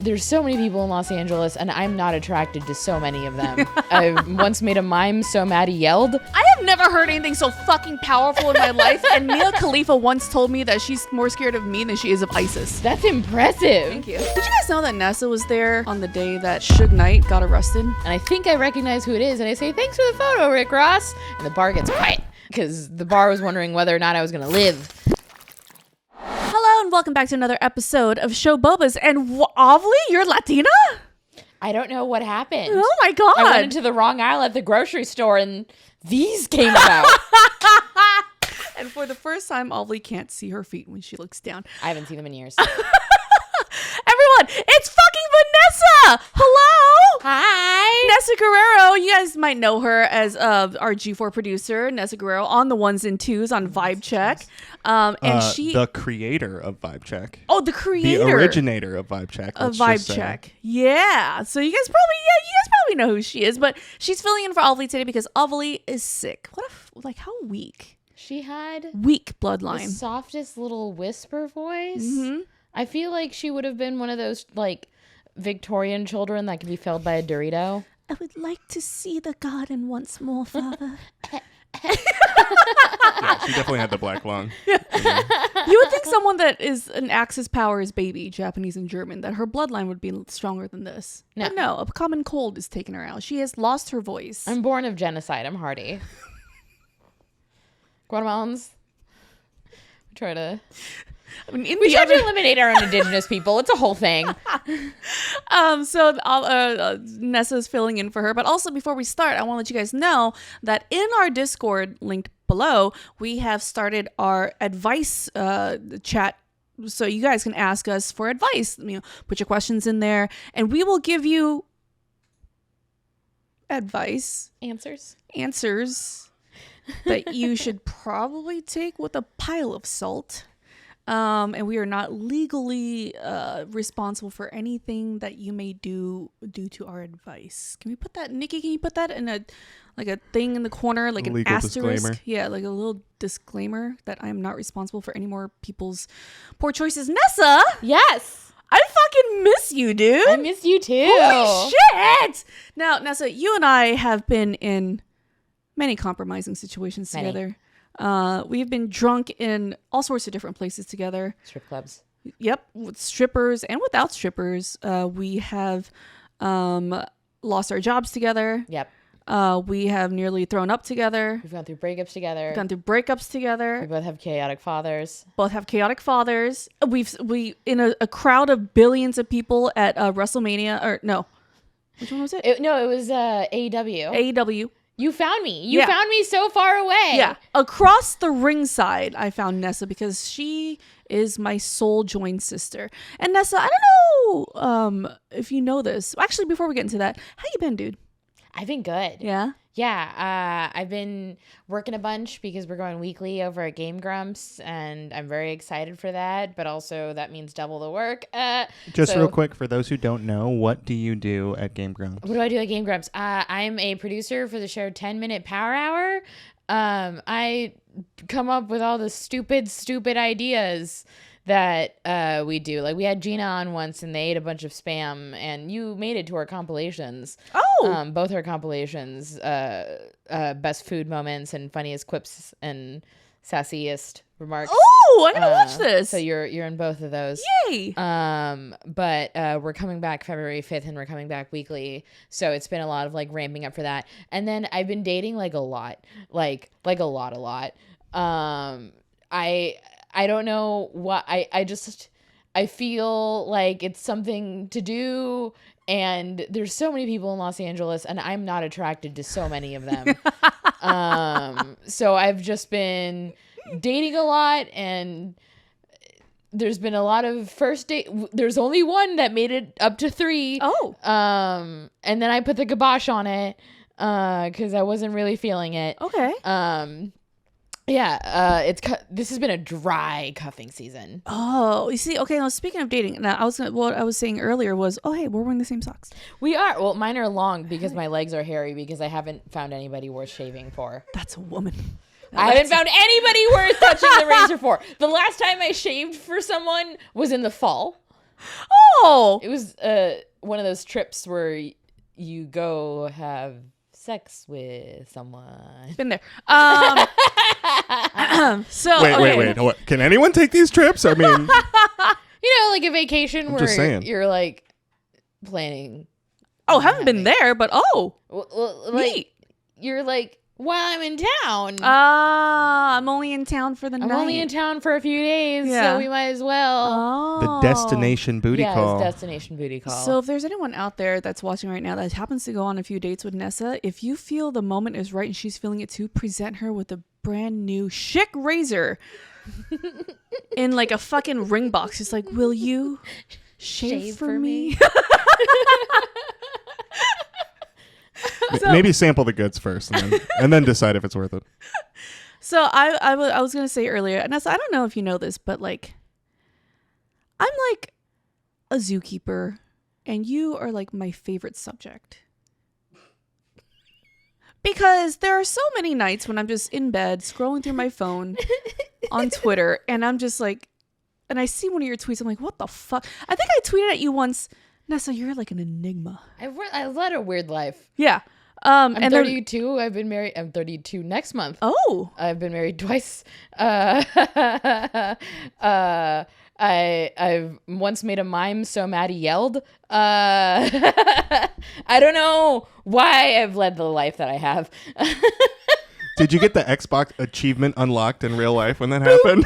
There's so many people in Los Angeles, and I'm not attracted to so many of them. I once made a mime so mad he yelled. I have never heard anything so fucking powerful in my life, and Mia Khalifa once told me that she's more scared of me than she is of ISIS. That's impressive. Thank you. Did you guys know that Nessa was there on the day that Suge Knight got arrested? And I think I recognize who it is, and I say, thanks for the photo, Rick Ross. And the bar gets quiet, because the bar was wondering whether or not I was going to live. Hello and welcome back to another episode of Show Bobas. And Ovilee, you're Latina? I don't know what happened. Oh my god. I went into the wrong aisle at the grocery store and these came out. And for the first time, Ovilee can't see her feet when she looks down. I haven't seen them in years. Everyone, it's fucking Vanessa! Hello! Hi! Nessa Guerrero. You guys might know her as our G4 producer, Nessa Guerrero, on the ones and twos on Vibe Check. And she... The creator of Vibe Check. Oh, the creator. The originator of Vibe Check. Of Vibe Check. Yeah. So you guys probably know who she is, but she's filling in for Ovilee today because Ovilee is sick. How weak? She had... Weak the bloodline. softest little whisper voice. Mm-hmm. I feel like she would have been one of those, Victorian children that could be felled by a Dorito. I would like to see the garden once more, Father. Yeah, she definitely had the black lung. You would think someone that is an Axis Powers baby, Japanese and German, that her bloodline would be stronger than this. No. But no, a common cold is taking her out. She has lost her voice. I'm born of genocide. I'm hardy. Guatemalans. We try to eliminate our own indigenous people. It's a whole thing. So Nessa's filling in for her. But also, before we start, I want to let you guys know that in our Discord linked below, we have started our advice chat. So you guys can ask us for advice. Put your questions in there, and we will give you advice, answers that you should probably take with a pile of salt. And we are not legally responsible for anything that you may do due to our advice. Can we put that, Nikki? Can you put that in a thing in the corner, like an legal asterisk? disclaimer. Yeah, like a little disclaimer that I am not responsible for any more people's poor choices. Nessa, Yes. I fucking miss you, dude. I miss you too. Holy shit! Now, Nessa, you and I have been in many compromising situations together. We've been drunk in all sorts of different places together. Strip clubs. Yep, with strippers and without strippers. We have lost our jobs together. Yep. We have nearly thrown up together. We've gone through breakups together. We've gone through breakups together. We both have chaotic fathers. Both have chaotic fathers. We in a crowd of billions of people at WrestleMania, or no, which one was it? It was AEW. AEW. You found me. You found me so far away. Yeah. Across the ringside, I found Nessa because she is my soul joined sister. And Nessa, I don't know if you know this. Actually, before we get into that, how you been, dude? I've been good. Yeah? Yeah. I've been working a bunch because we're going weekly over at Game Grumps, and I'm very excited for that. But also, that means double the work. Real quick, for those who don't know, what do you do at Game Grumps? What do I do at Game Grumps? I'm a producer for the show 10 Minute Power Hour. I come up with all the stupid ideas that we do. Like, we had Gina on once, and they ate a bunch of spam, and you made it to our compilations. Oh! Both our compilations, best food moments and funniest quips and sassiest remarks. Oh, I gotta watch this. So you're in both of those. Yay! But we're coming back February 5th, and we're coming back weekly. So it's been a lot of ramping up for that. And then I've been dating a lot, like a lot. I don't know what I feel like it's something to do, and there's so many people in Los Angeles, and I'm not attracted to so many of them. So I've just been dating a lot, and there's been a lot of first date. There's only one that made it up to 3. Oh. And then I put the kibosh on it because I wasn't really feeling it. Okay. Yeah, this has been a dry cuffing season. Oh, you see, okay, now speaking of dating, now what I was saying earlier was, oh, hey, we're wearing the same socks. We are. Well, mine are long because my legs are hairy because I haven't found anybody worth shaving for. That's a woman. I haven't found anybody worth touching the razor for. The last time I shaved for someone was in the fall. Oh, It was one of those trips where you go have sex with someone. been there. So Wait, okay. wait. What? Can anyone take these trips? I mean, Like a vacation just where saying. you're like planning. Oh, haven't been there, but Like neat. you're like, while I'm in town. I'm only in town for the night. I'm only in town for a few days, Yeah. so we might as well. Oh. the destination booty yeah, call. it's destination booty call. So if there's anyone out there that's watching right now that happens to go on a few dates with Nessa, if you feel the moment is right and she's feeling it too, present her with a brand new Schick razor in like a fucking ring box. Just like, will you shave for me? Maybe sample the goods first, and then decide if it's worth it. So I was gonna say earlier, Nessa, I don't know if you know this, but like, I'm like a zookeeper, and you are like my favorite subject. Because there are so many nights when I'm just in bed scrolling through my phone on Twitter, and I'm just like, and I see one of your tweets, I'm like, what the fuck? I think I tweeted at you once, Nessa, you're like an enigma. I've led a weird life. Yeah. I'm and 32. I've been married. I'm 32 next month. Oh. I've been married twice. I've once made a mime so Maddie yelled. I don't know why I've led the life that I have. Did you get the Xbox achievement unlocked in real life when that happened?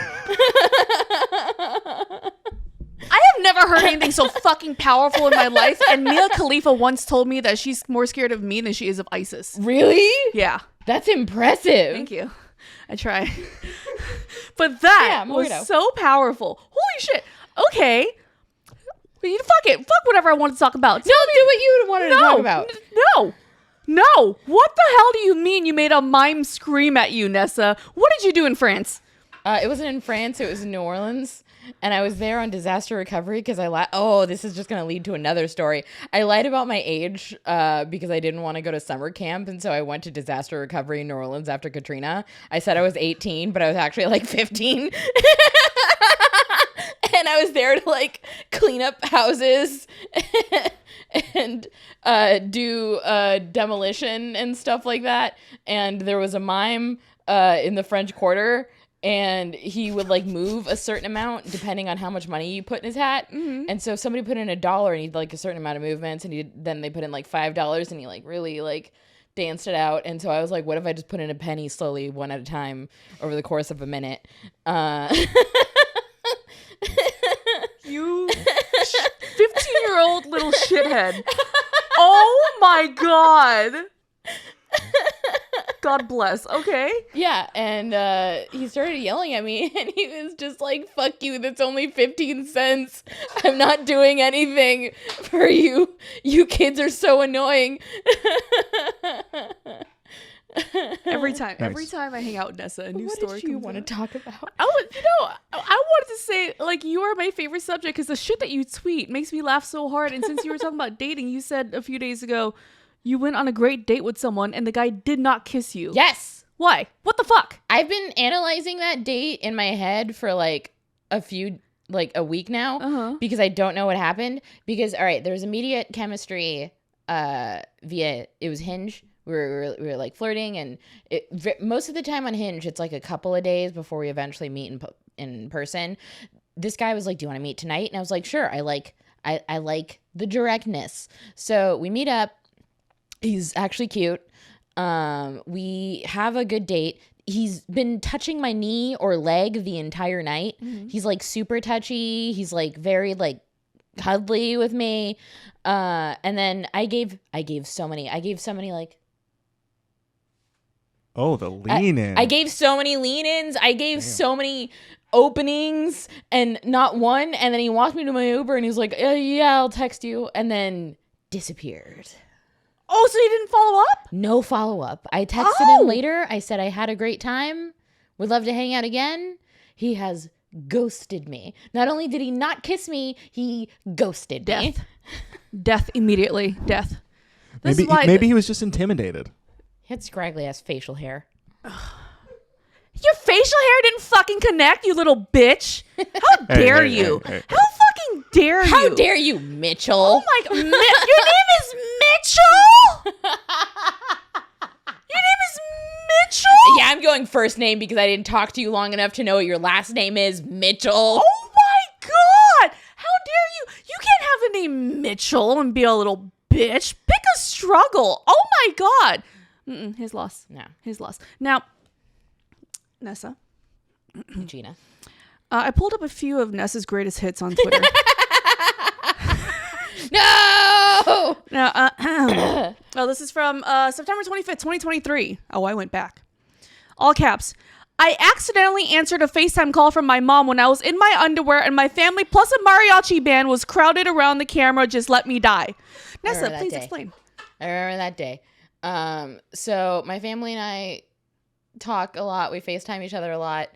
I have never heard anything so fucking powerful in my life. And Mia Khalifa once told me that she's more scared of me than she is of ISIS. Really? Yeah. That's impressive. Thank you. I try. But that was weirdo. so powerful. Holy shit. Okay. Fuck it. Fuck whatever I want to talk about. No, do what you wanted to talk about. No. What the hell do you mean you made a mime scream at you, Nessa? What did you do in France? It wasn't in France. It was in New Orleans. And I was there on disaster recovery because this is just going to lead to another story. I lied about my age because I didn't want to go to summer camp. And so I went to disaster recovery in New Orleans after Katrina. I said I was 18, but I was actually like 15. And I was there to like clean up houses and do demolition and stuff like that. And there was a mime in the French Quarter. And he would like move a certain amount depending on how much money you put in his hat. Mm-hmm. And so if somebody put in $1 and he'd like a certain amount of movements, and then they put in like $5 and he like really like danced it out. And so I was like, what if I just put in a penny slowly, one at a time over the course of a minute? You 15-year-old little shithead. Oh my God. God bless. Okay. Yeah, and he started yelling at me, and he was just like, fuck you, that's only 15 cents. I'm not doing anything for you. You kids are so annoying. Every time Nice. I hang out with Nessa, a new What story did you comes want to out. talk about? I wanted to say, like, you are my favorite subject because the shit that you tweet makes me laugh so hard. And since you were talking about dating, you said a few days ago you went on a great date with someone and the guy did not kiss you. Yes. Why? What the fuck? I've been analyzing that date in my head for like a week now because I don't know what happened. Because, all right, there was immediate chemistry it was Hinge. We were like flirting, and most of the time on Hinge, it's like a couple of days before we eventually meet in person. This guy was like, do you want to meet tonight? And I was like, sure. I like the directness. So we meet up. He's actually cute. We have a good date. He's been touching my knee or leg the entire night. Mm-hmm. He's like super touchy. He's like very like cuddly with me. And then I gave so many like. Oh, the lean in. I gave so many lean-ins. I gave so many openings and not one. And then he walked me to my Uber and he was like, yeah, I'll text you. And then disappeared. Oh, so you didn't follow up? No follow-up. I texted him later. I said I had a great time. Would love to hang out again. He has ghosted me. Not only did he not kiss me, he ghosted me. Death immediately. Death. Maybe he was just intimidated. He had scraggly ass facial hair. Your facial hair didn't fucking connect, you little bitch. How dare you? How fucking dare you? How dare you, Mitchell? Oh my god. Your name is Mitchell? Your name is Mitchell? Yeah, I'm going first name because I didn't talk to you long enough to know what your last name is, Mitchell. Oh my god. How dare you? You can't have the name Mitchell and be a little bitch. Pick a struggle. Oh my god. His loss. No. His loss. Now, Nessa. Gina. I pulled up a few of Nessa's greatest hits on Twitter. No! Now, well, this is from September 25th, 2023. Oh, I went back. All caps. I accidentally answered a FaceTime call from my mom when I was in my underwear and my family plus a mariachi band was crowded around the camera. Just let me die. Nessa, please explain. I remember that day. So my family and I talk a lot. We FaceTime each other a lot.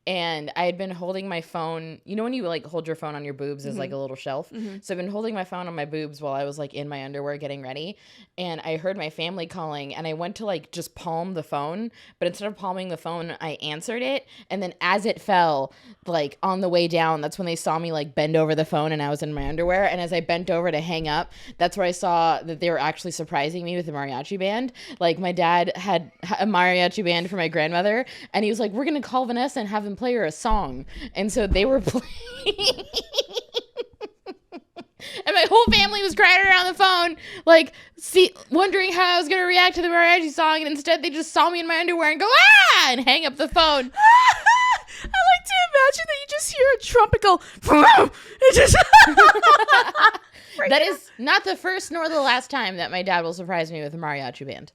And I had been holding my phone. You know when you like hold your phone on your boobs as like a little shelf? So I've been holding my phone on my boobs while I was like in my underwear getting ready. And I heard my family calling and I went to like just palm the phone. But instead of palming the phone, I answered it. And then as it fell, like on the way down, that's when they saw me like bend over the phone and I was in my underwear. And as I bent over to hang up, that's where I saw that they were actually surprising me with a mariachi band. Like my dad had a mariachi band for my grandmother. And he was like, we're going to call Vanessa and have them play her a song. And so they were playing and my whole family was crying around the phone like wondering how I was going to react to the mariachi song, and instead they just saw me in my underwear and go and hang up the phone. I like to imagine that you just hear a trumpet go it just That is not the first nor the last time that my dad will surprise me with a mariachi band.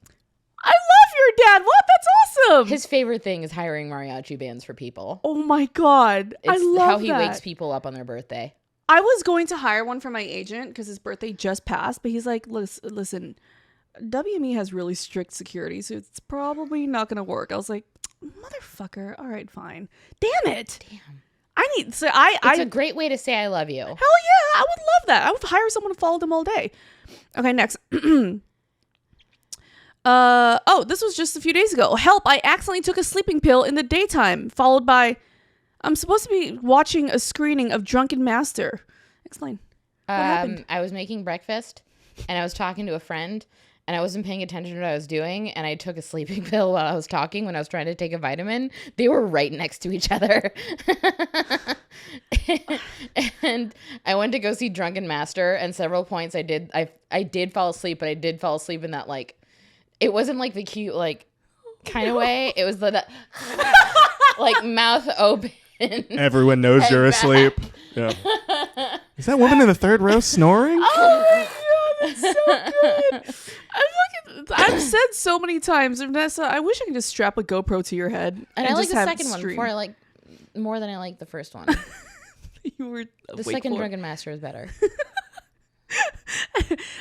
I love your dad. What? That's awesome. His favorite thing is hiring mariachi bands for people. Oh my god. It's I love how he that. wakes people up on their birthday. I was going to hire one for my agent because his birthday just passed, but he's like, listen, WME has really strict security, so it's probably not going to work. I was like, motherfucker. All right, fine. Damn it. Damn. It's a great way to say I love you. Hell yeah. I would love that. I would hire someone to follow them all day. Okay, next. This was just a few days ago. Help, I accidentally took a sleeping pill in the daytime, followed by, I'm supposed to be watching a screening of Drunken Master. Explain. What happened? I was making breakfast and I was talking to a friend and I wasn't paying attention to what I was doing, and I took a sleeping pill while I was talking when I was trying to take a vitamin. They were right next to each other. And I went to go see Drunken Master, and several points I did fall asleep, but I did fall asleep in that like, it wasn't like the cute like kind of way. It was the like mouth open. Everyone knows you're asleep. Yeah. Is that woman in the third row snoring? Oh my god, that's so good. I've said so many times, Vanessa, I wish I could just strap a GoPro to your head. And I like just the have second one stream. before I like more than I like the first one. You were The second Drunken Master is better.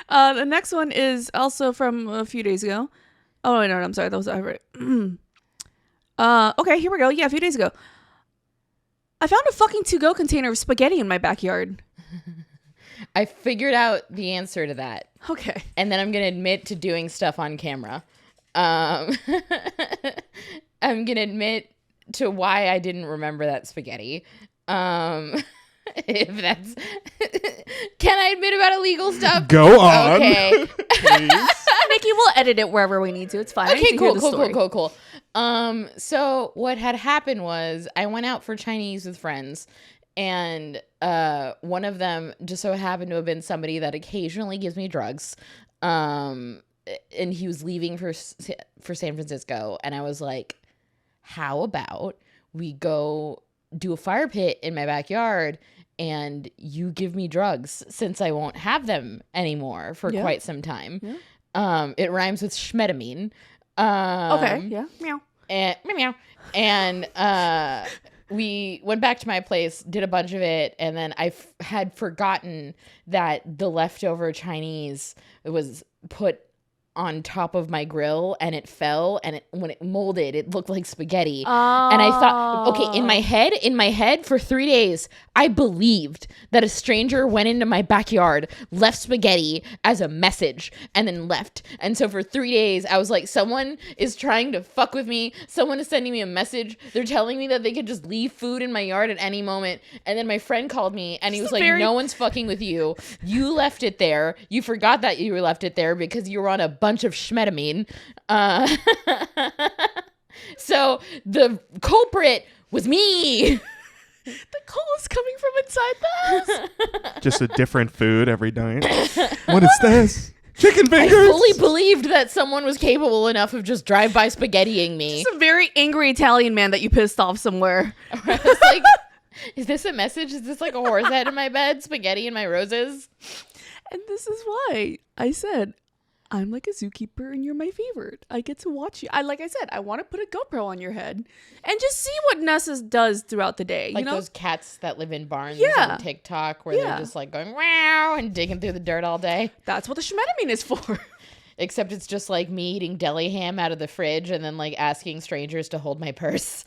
The next one is also from a few days ago. Oh no, I'm sorry. That was I read. Okay, here we go. Yeah, a few days ago. I found a fucking to-go container of spaghetti in my backyard. I figured out the answer to that. Okay. And then I'm going to admit to doing stuff on camera. I'm going to admit to why I didn't remember that spaghetti. If that's... Can I admit about illegal stuff? Go on. Okay. Please. Nikki, we'll edit it wherever we need to. It's fine. Okay, cool. So what had happened was I went out for Chinese with friends, and one of them just so happened to have been somebody that occasionally gives me drugs. And he was leaving for San Francisco, and I was like, how about we go do a fire pit in my backyard and you give me drugs since I won't have them anymore for quite some time. Yeah. It rhymes with schmetamine. Okay. Yeah. Meow. And we went back to my place, did a bunch of it, and then I had forgotten that the leftover Chinese was put on top of my grill and it fell, and when it molded, it looked like spaghetti. And I thought, okay, in my head for 3 days, I believed that a stranger went into my backyard, left spaghetti as a message, and then left. And so for 3 days, I was like, someone is trying to fuck with me. Someone is sending me a message. They're telling me that they could just leave food in my yard at any moment. And then my friend called me and he was like, no one's fucking with you. You left it there. You forgot that you left it there because you were on a bunch of schmetamine. So the culprit was me. The call is coming from inside the house. Just a different food every night. What is this? Chicken fingers. I fully believed that someone was capable enough of just drive-by spaghettiing me. It's a very angry Italian man that you pissed off somewhere. I was like, is this a message? Is this like a horse head in my bed? Spaghetti in my roses? And this is why I said, I'm like a zookeeper and you're my favorite. I get to watch you. Like I said, I want to put a GoPro on your head and just see what Nessa does throughout the day. Like, you know? those cats that live in barns Yeah. on TikTok where they're just like going, wow, and digging through the dirt all day. That's what the schmetamine is for. Except it's just like me eating deli ham out of the fridge and then like asking strangers to hold my purse.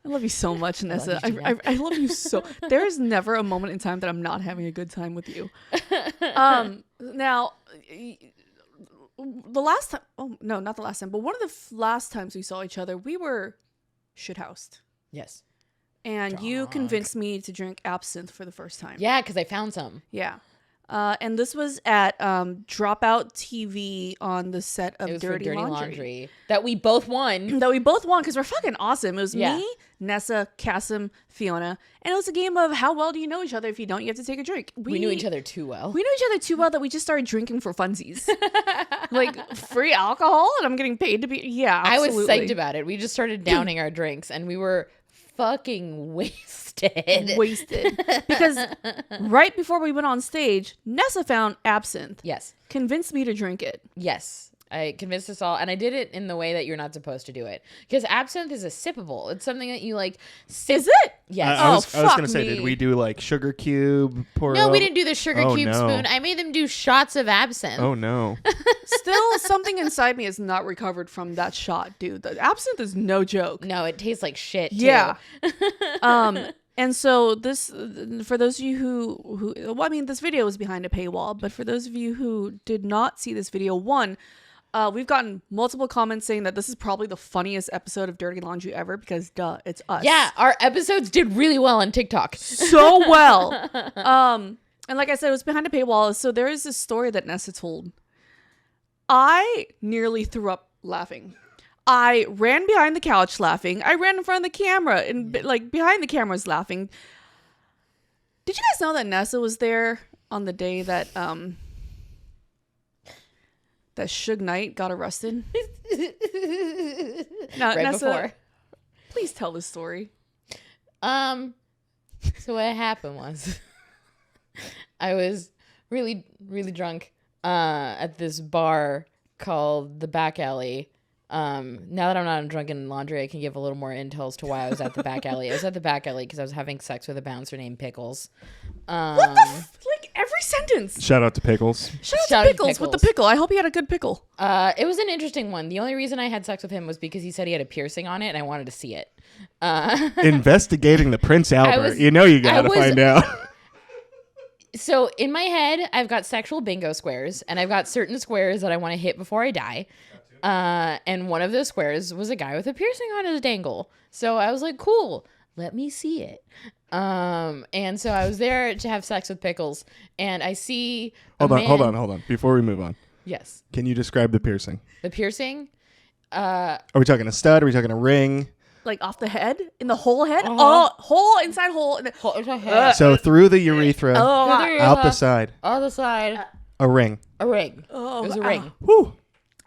I love you so much, Nessa. you, I love you so. There is never a moment in time that I'm not having a good time with you. Now, the last time, oh no, not the last time, but one of the last times we saw each other, we were shithoused. Yes. And you convinced me to drink absinthe for the first time. Yeah, because I found some. Yeah. And this was at Dropout TV on the set of It was Dirty for Dirty Laundry. Laundry. That we both won. That we both won because we're fucking awesome. It was Yeah. me, Nessa, Kasim, Fiona. And it was a game of how well do you know each other? If you don't, you have to take a drink. We knew each other too well. We knew each other too well that we just started drinking for funsies. Like free alcohol and I'm getting paid to be. Yeah, absolutely. I was psyched about it. We just started downing our drinks and we were fucking wasted. Because right before we went on stage, Nessa found absinthe. Yes. Convinced me to drink it. Yes. I convinced us all, and I did it in the way that you're not supposed to do it. Because absinthe is a sippable. It's something that you like sip. Is it? Yes. I was fuck gonna say, me. did we do like sugar cube? Pour No, up? we didn't do the sugar Oh, cube no. spoon. I made them do shots of absinthe. Oh no. Still, something inside me is not recovered from that shot, dude. The absinthe is no joke. No, it tastes like shit, too. Yeah. And so this, for those of you who, well, I mean, this video is behind a paywall, but for those of you who did not see this video, we've gotten multiple comments saying that this is probably the funniest episode of Dirty Laundry ever because, duh, it's us. Yeah, our episodes did really well on TikTok. So well. And like I said, it was behind a paywall. So there is this story that Nessa told. I nearly threw up laughing. I ran behind the couch laughing. I ran in front of the camera and like behind the cameras laughing. Did you guys know that Nessa was there on the day that that Suge Knight got arrested? Now, Right Nessa, before. please tell this story. So what happened was I was really, really drunk at this bar called the Back Alley. Now that I'm not drunk in laundry, I can give a little more intel as to why I was at the Back Alley. I was at the Back Alley because I was having sex with a bouncer named Pickles. What the like every sentence. Shout out to Pickles. Shout out Shout to out to Pickles with the Pickles. pickle. I hope he had a good pickle. It was an interesting one. The only reason I had sex with him was because he said he had a piercing on it and I wanted to see it. Investigating the Prince Albert. You know you gotta find out. So in my head, I've got sexual bingo squares, and I've got certain squares that I want to hit before I die. And one of those squares was a guy with a piercing on his dangle. So I was like, cool, let me see it. And so I was there to have sex with Pickles, and I see Hold on. Before we move on, Yes. can you describe the piercing? The piercing? Are we talking a stud? Are we talking a ring? Like off the head? In the whole head? Oh, hole inside hole. And then, So through the urethra, oh, out the side, Other side. a ring. A ring. oh, It was a ring. Woo!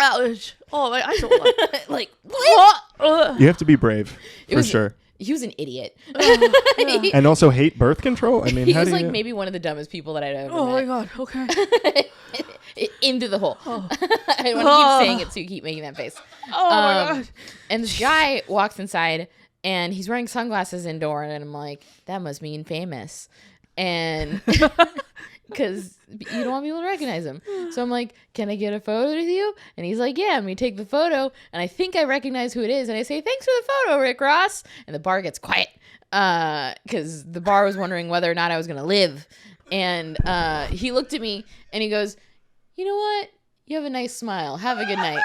ouch. Oh, I don't want. Like, You have to be brave for was- sure, he was an idiot. and also hate birth control. I mean, He how was do like you? maybe one of the dumbest people that I'd ever Oh my met. god. Okay. Into the hole. I want to keep saying it so you keep making that face. Oh my god. And this guy walks inside and he's wearing sunglasses indoor, and I'm like, that must mean famous. And because you don't want people to recognize him. So I'm like, can I get a photo with you? And he's like, yeah. And we take the photo, and I think I recognize who it is. And I say, thanks for the photo, Rick Ross. And the bar gets quiet because the bar was wondering whether or not I was going to live. And he looked at me, and he goes, you know what? You have a nice smile. Have a good night.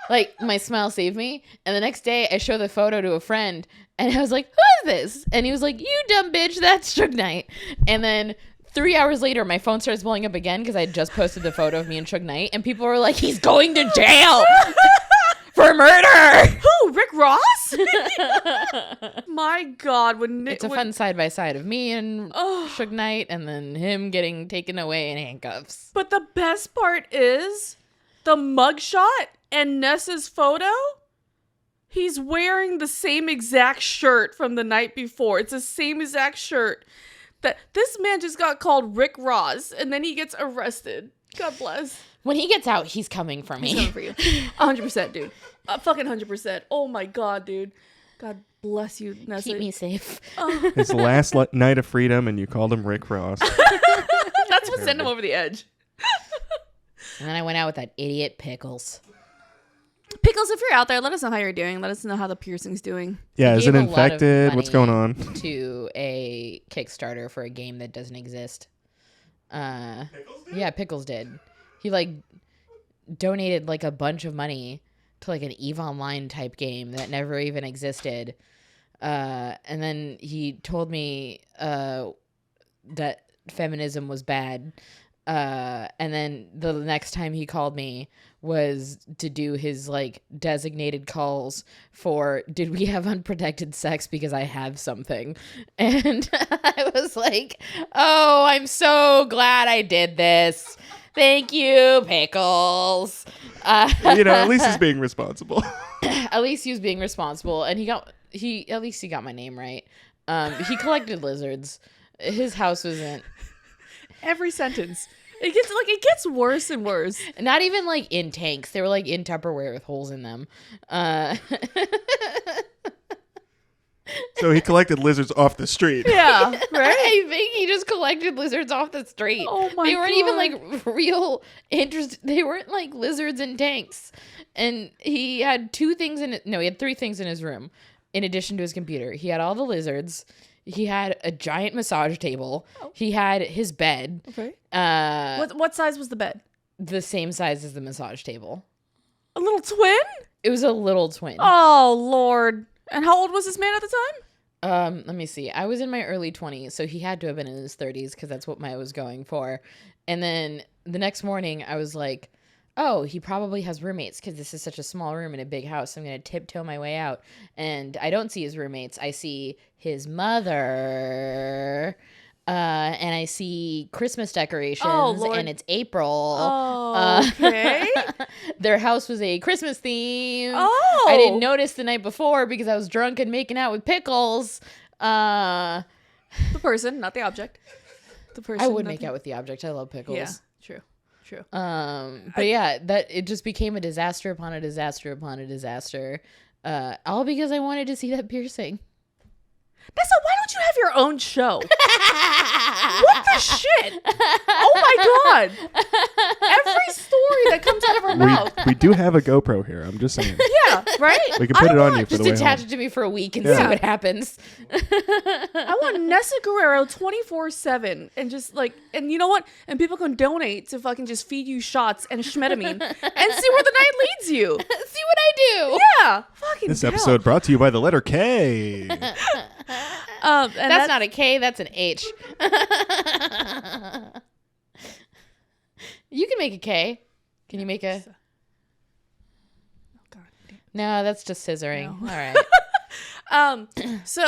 Like, my smile saved me. And the next day, I show the photo to a friend, and I was like, who is this? And he was like, you dumb bitch, that's Suge Knight. And then 3 hours later, my phone starts blowing up again because I had just posted the photo of me and Suge Knight, and people were like, he's going to jail for murder. Who? Rick Ross? My God. It's a fun side-by-side of me and Suge Knight, and then him getting taken away in handcuffs. But the best part is the mugshot and Nessa's photo. He's wearing the same exact shirt from the night before. It's the same exact shirt. That this man just got called Rick Ross, and then he gets arrested. God bless. When he gets out, he's coming for me. He's coming for you. 100%, dude. Fucking 100%. Oh my God, dude. God bless you, Nessa. Keep me safe. It's the last night of freedom, and you called him Rick Ross. That's what sent him over the edge. And then I went out with that idiot Pickles. Pickles, if you're out there, let us know how you're doing. Let us know how the piercing's doing. Yeah, He is it gave a lot of infected? What's going money on? To a Kickstarter for a game that doesn't exist. Yeah, Pickles did. He like donated like a bunch of money to like an EVE Online type game that never even existed. And then he told me that feminism was bad. And then the next time he called me was to do his like designated calls for, did we have unprotected sex because I have something? And I was like, oh, I'm so glad I did this. Thank you, Pickles. At least he's being responsible. At least he was being responsible, and at least he got my name right. He collected lizards. His house wasn't. Every sentence. It gets worse and worse. Not even like in tanks. They were like in Tupperware with holes in them. So he collected lizards off the street. Yeah, right? I think he just collected lizards off the street. Oh my They weren't God. even like real interest. They weren't like lizards in tanks. And he had he had 3 things in his room in addition to his computer. He had all the lizards. He had a giant massage table. He had his bed. Okay. What size was the bed? The same size as the massage table. A little twin? It was a little twin. Oh, Lord. And how old was this man at the time? Let me see. I was in my early 20s, so he had to have been in his 30s because that's what I was going for. And then the next morning, I was like, oh, he probably has roommates because this is such a small room in a big house. I'm going to tiptoe my way out. And I don't see his roommates. I see his mother. And I see Christmas decorations. Oh, Lord. And it's April. Oh, okay. Their house was a Christmas theme. Oh. I didn't notice the night before because I was drunk and making out with Pickles. The person, not the object. The person. I would make out with the object. I love Pickles. Yeah, true. But yeah, that it just became a disaster upon a disaster upon a disaster. All because I wanted to see that piercing. Nessa, why don't you have your own show? What the shit? Oh my God. Every story that comes out of her mouth. We do have a GoPro here. I'm just saying. Yeah, right? We can put it on you for Just the way attach home. it to me for a week and Yeah. see what happens. I want Nessa Guerrero 24/7 and just like, and you know what? And people can donate to fucking just feed you shots and schmetamine and see where the night leads you. See what I do. Yeah. Fucking This hell. episode brought to you by the letter K. And That's not a K, that's an H. You can make a K. Can you make a... God damn. No, that's just scissoring. No. All right. So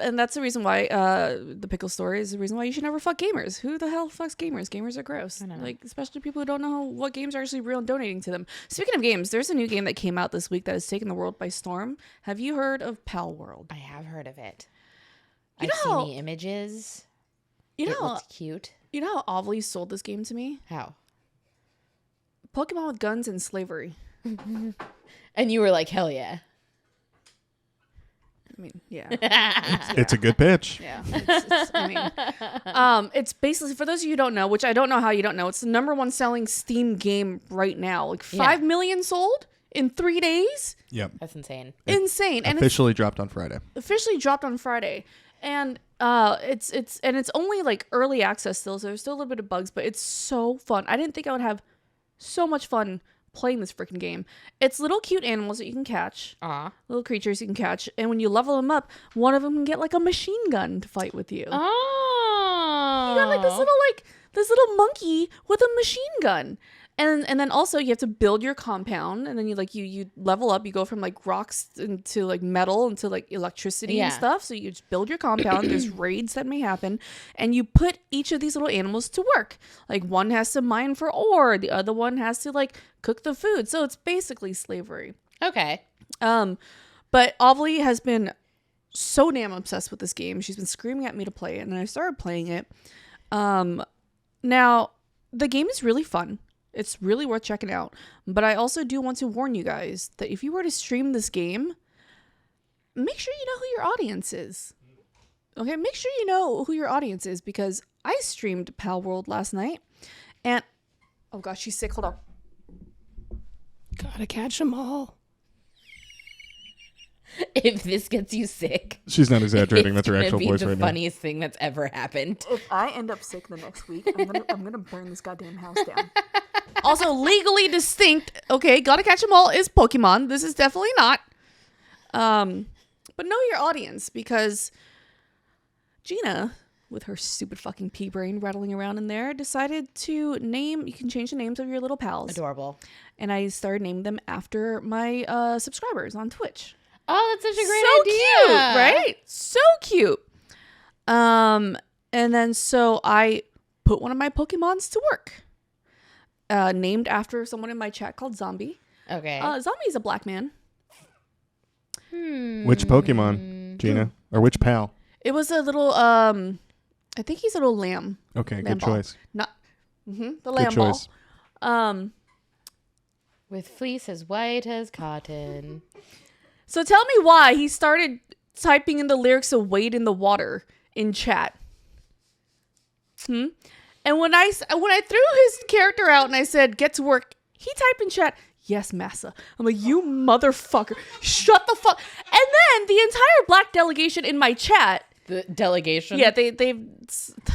and that's the reason why the pickle story is the reason why you should never fuck gamers. Who the hell fucks gamers? Gamers are gross. I know. Like, especially people who don't know what games are actually real and donating to them. Speaking of games, there's a new game that came out this week that has taken the world by storm. Have you heard of Palworld? I have heard of it. You I've know- seen the images. You It know, looks cute. you know how Ovilee sold this game to me? How? Pokemon with guns and slavery. And you were like, hell yeah. I mean, yeah. It's a good pitch. Yeah. It's basically, for those of you who don't know, which I don't know how you don't know, it's the number one selling Steam game right now. Like 5 million sold in 3 days. Yep. That's insane. Insane. And Officially dropped on Friday. And it's only like early access still, so there's still a little bit of bugs, but it's so fun. I didn't think I would have so much fun playing this freaking game. It's little cute animals that you can catch. Little creatures you can catch, and when you level them up, one of them can get like a machine gun to fight with you. You got like this little monkey with a machine gun. And then also you have to build your compound, and then you level up. You go from like rocks into like metal into like electricity and stuff. So you just build your compound. There's raids that may happen, and you put each of these little animals to work. Like one has to mine for ore, the other one has to like cook the food. So it's basically slavery. Okay. But Ovilee has been so damn obsessed with this game. She's been screaming at me to play it, and I started playing it. Now the game is really fun. It's really worth checking out. But I also do want to warn you guys that if you were to stream this game, make sure you know who your audience is. Okay, make sure you know who your audience is, because I streamed Palworld last night, and oh gosh, she's sick. Hold on. Gotta catch them all. If this gets you sick, She's not exaggerating. That's her it's actual gonna be voice the right now. funniest thing that's ever happened. If I end up sick the next week, I'm gonna burn this goddamn house down. Also, legally distinct. Okay, Gotta Catch 'Em All is Pokemon. This is definitely not. But know your audience, because Gina, with her stupid fucking pea brain rattling around in there, decided to name. You can change the names of your little pals. Adorable. And I started naming them after my subscribers on Twitch. Oh, that's such a great So idea. cute, right? So cute. And then so I put one of my Pokemons to work. Named after someone in my chat called Zombie. Okay. Zombie is a black man. Which Pokemon, Gina? Or which pal? It was a little, I think he's a little lamb. Okay, Lamb good ball. choice. Not, the lamb Good choice. ball. With fleece as white as cotton. So tell me why he started typing in the lyrics of Wade in the Water in chat. And when I threw his character out and I said, get to work, he typed in chat, yes, massa. I'm like, you motherfucker. Shut the fuck. And then the entire black delegation in my chat. The delegation? Yeah, they've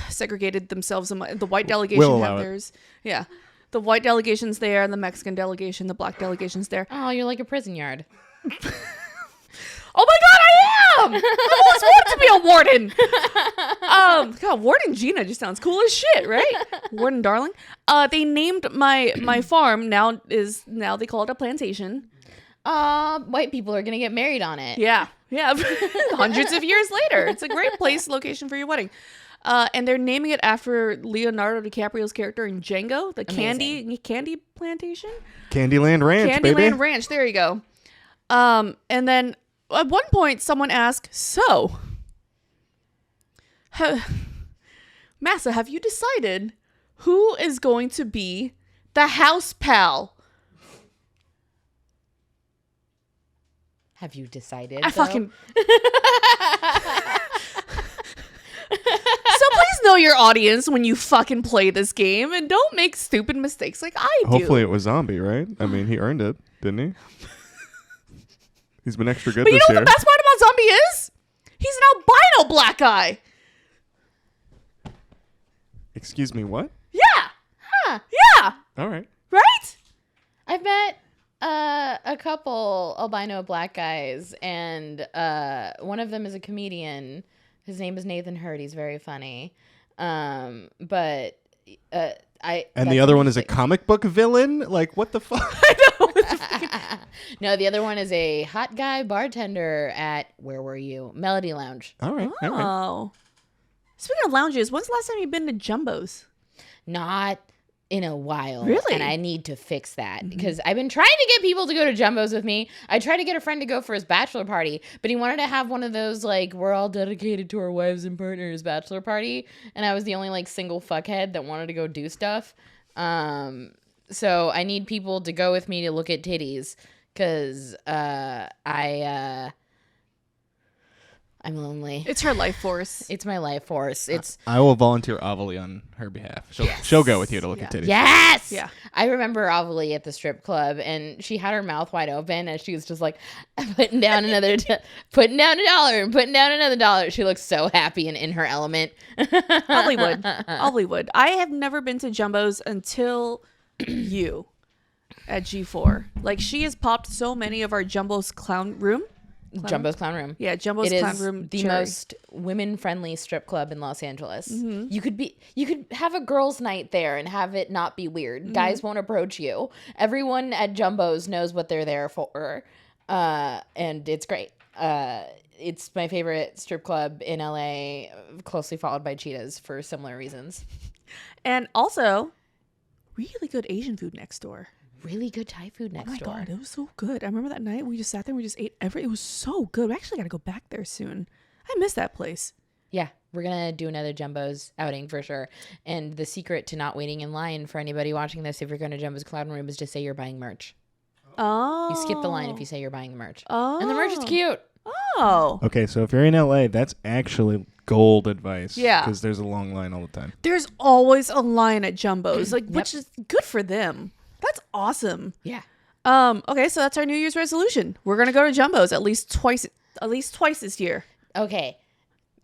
segregated themselves. The white delegation We'll have allow it. theirs. Yeah. The white delegation's there, and the Mexican delegation, the black delegation's there. Oh, you're like a prison yard. Oh my god, I am! I've always wanted to be a warden. God, Warden Gina just sounds cool as shit, right? Warden Darling. They named my farm now they call it a plantation. White people are gonna get married on it. Yeah. Hundreds of years later, it's a great location for your wedding. And they're naming it after Leonardo DiCaprio's character in Django, the Amazing. candy plantation. Candyland Ranch, baby. Candyland Ranch. There you go. And then at one point, someone asked, "So, Massa, have you decided who is going to be the house pal?" Have you decided? I though? fucking. So please know your audience when you fucking play this game, and don't make stupid mistakes like I do. Hopefully it was Zombie, right? I mean, he earned it, didn't he? He's been extra good But you this know year. what the best part about Zombie is? He's an albino black guy. Excuse me, what? Yeah. Huh. Yeah. All right. Right? I've met a couple albino black guys, and one of them is a comedian. His name is Nathan Hurd. He's very funny. And the other one is a comic book villain? Like, what the fuck? No, the other one is a hot guy bartender at, where were you? Melody Lounge. All right. All right. Oh. Speaking of lounges, when's the last time you've been to Jumbo's? Not in a while. Really? And I need to fix that because I've been trying to get people to go to Jumbo's with me. I tried to get a friend to go for his bachelor party, but he wanted to have one of those, like, we're all dedicated to our wives and partners bachelor party. And I was the only, like, single fuckhead that wanted to go do stuff. So I need people to go with me to look at titties because I'm lonely. It's her life force. It's my life force. It's I will volunteer Ovilee on her behalf. She'll go with you to look at titties. yes. Yeah. I remember Ovilee at the strip club, and she had her mouth wide open, and she was just like putting down putting down $1 and putting down another $1. She looks so happy and in her element. Hollywood. I have never been to Jumbo's until you at G4. Like, she has popped so many of our Jumbo's clown room. Jumbo's Clown Room. Yeah, Jumbo's It Clown is Room. the cherry. most women-friendly strip club in Los Angeles. You could have a girls' night there and have it not be weird. Guys won't approach you. Everyone at Jumbo's knows what they're there for, and it's great. It's my favorite strip club in LA, closely followed by Cheetah's for similar reasons. And also, really good Asian food next door. Really good Thai food next door. Oh my God, it was so good. I remember that night we just sat there and we just ate it was so good. We actually got to go back there soon. I miss that place. Yeah, we're going to do another Jumbo's outing for sure. And the secret to not waiting in line for anybody watching this, if you're going to Jumbo's Clown Room, is to say you're buying merch. Oh. You skip the line if you say you're buying the merch. Oh. And the merch is cute. Oh. Okay, so if you're in LA, that's actually gold advice. Yeah. Because there's a long line all the time. There's always a line at Jumbo's, which is good for them. That's awesome. Yeah. Okay, so that's our New Year's resolution. We're gonna go to Jumbo's at least twice this year. Okay.